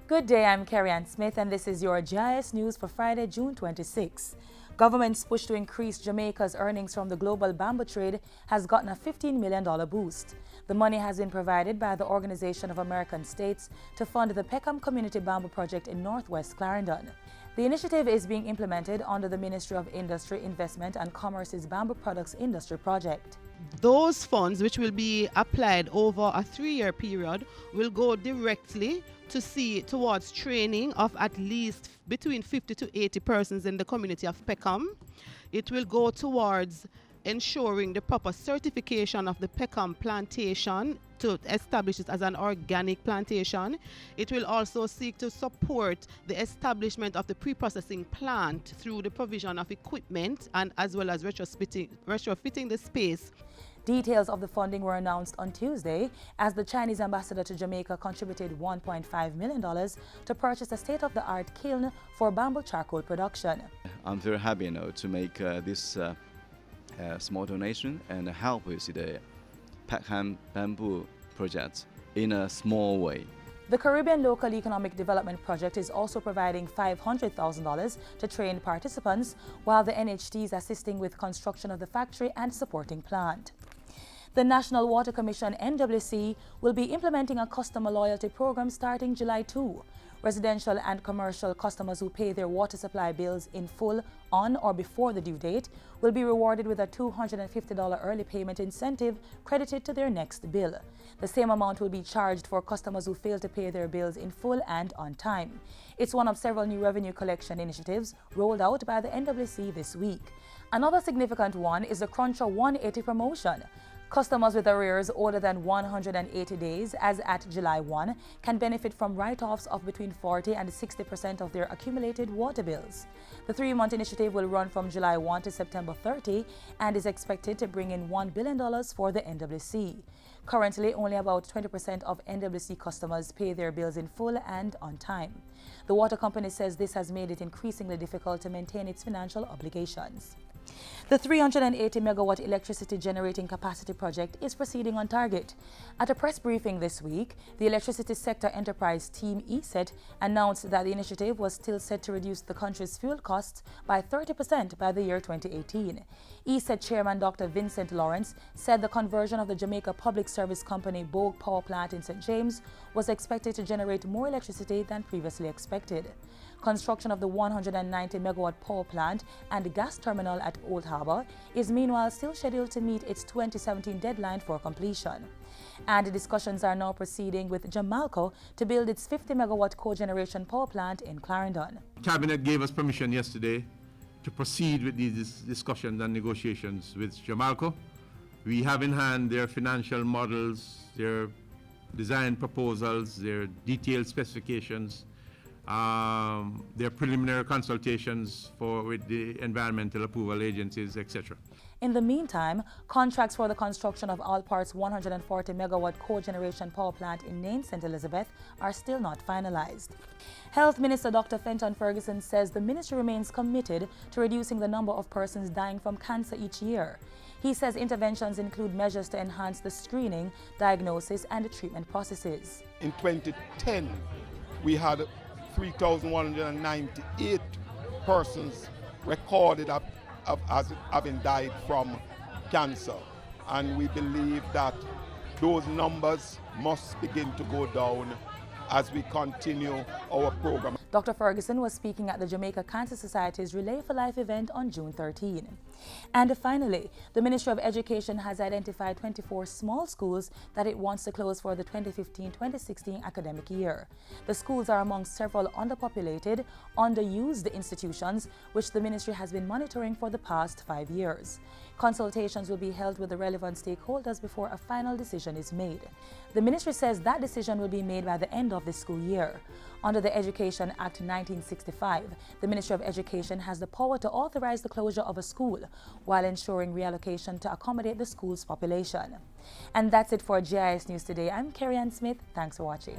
Good day, I'm Carrie-Ann Smith and this is your JIS News for Friday, June 26. Government's push to increase Jamaica's earnings from the global bamboo trade has gotten a $15 million boost. The money has been provided by the Organization of American States to fund the Peckham Community Bamboo Project in northwest Clarendon. The initiative is being implemented under the Ministry of Industry, Investment and Commerce's Bamboo Products Industry Project. Those funds, which will be applied over a 3-year period, will go directly towards training of at least between 50 to 80 persons in the community of Peckham. It will go towards ensuring the proper certification of the Peckham plantation to establish it as an organic plantation. It will also seek to support the establishment of the pre-processing plant through the provision of equipment and as well as retrofitting the space. Details of the funding were announced on Tuesday as the Chinese ambassador to Jamaica contributed $1.5 million to purchase a state-of-the-art kiln for bamboo charcoal production. I'm very happy to make this small donation and help with the Peckham Bamboo Project in a small way. The Caribbean Local Economic Development Project is also providing $500,000 to train participants, while the NHT is assisting with construction of the factory and supporting plant. The National Water Commission (NWC) will be implementing a customer loyalty program starting July 2. Residential and commercial customers who pay their water supply bills in full on or before the due date will be rewarded with a $250 early payment incentive credited to their next bill. The same amount will be charged for customers who fail to pay their bills in full and on time. It's one of several new revenue collection initiatives rolled out by the NWC this week. Another significant one is the Cruncher 180 promotion. Customers with arrears older than 180 days, as at July 1, can benefit from write-offs of between 40 and 60% of their accumulated water bills. The 3-month initiative will run from July 1 to September 30 and is expected to bring in $1 billion for the NWC. Currently, only about 20% of NWC customers pay their bills in full and on time. The water company says this has made it increasingly difficult to maintain its financial obligations. The 380-megawatt electricity generating capacity project is proceeding on target. At a press briefing this week, the Electricity Sector Enterprise Team ESET announced that the initiative was still set to reduce the country's fuel costs by 30% by the year 2018. ESET Chairman Dr. Vincent Lawrence said the conversion of the Jamaica Public Service Company Bogue Power Plant in St. James was expected to generate more electricity than previously expected. Construction of the 190-megawatt power plant and gas terminal at Old Harbour is meanwhile still scheduled to meet its 2017 deadline for completion. And discussions are now proceeding with Jamaica to build its 50-megawatt cogeneration power plant in Clarendon. Cabinet gave us permission yesterday to proceed with these discussions and negotiations with Jamaica. We have in hand their financial models, their design proposals, their detailed specifications, their preliminary consultations with the environmental approval agencies, etc. In the meantime, contracts for the construction of Allpart's 140-megawatt cogeneration power plant in Nain, St. Elizabeth are still not finalized. Health Minister Dr. Fenton Ferguson says the ministry remains committed to reducing the number of persons dying from cancer each year. He says interventions include measures to enhance the screening, diagnosis, and treatment processes. In 2010, we had 3,198 persons recorded as having died from cancer. And we believe that those numbers must begin to go down as we continue our program. Dr. Ferguson was speaking at the Jamaica Cancer Society's Relay for Life event on June 13. And finally, the Ministry of Education has identified 24 small schools that it wants to close for the 2015-2016 academic year. The schools are among several underpopulated, underused institutions which the ministry has been monitoring for the past 5 years. Consultations will be held with the relevant stakeholders before a final decision is made. The ministry says that decision will be made by the end of this school year. Under the Education Act 1965, the Ministry of Education has the power to authorize the closure of a school while ensuring reallocation to accommodate the school's population. And that's it for JIS News today. I'm Carrie-Ann Smith. Thanks for watching.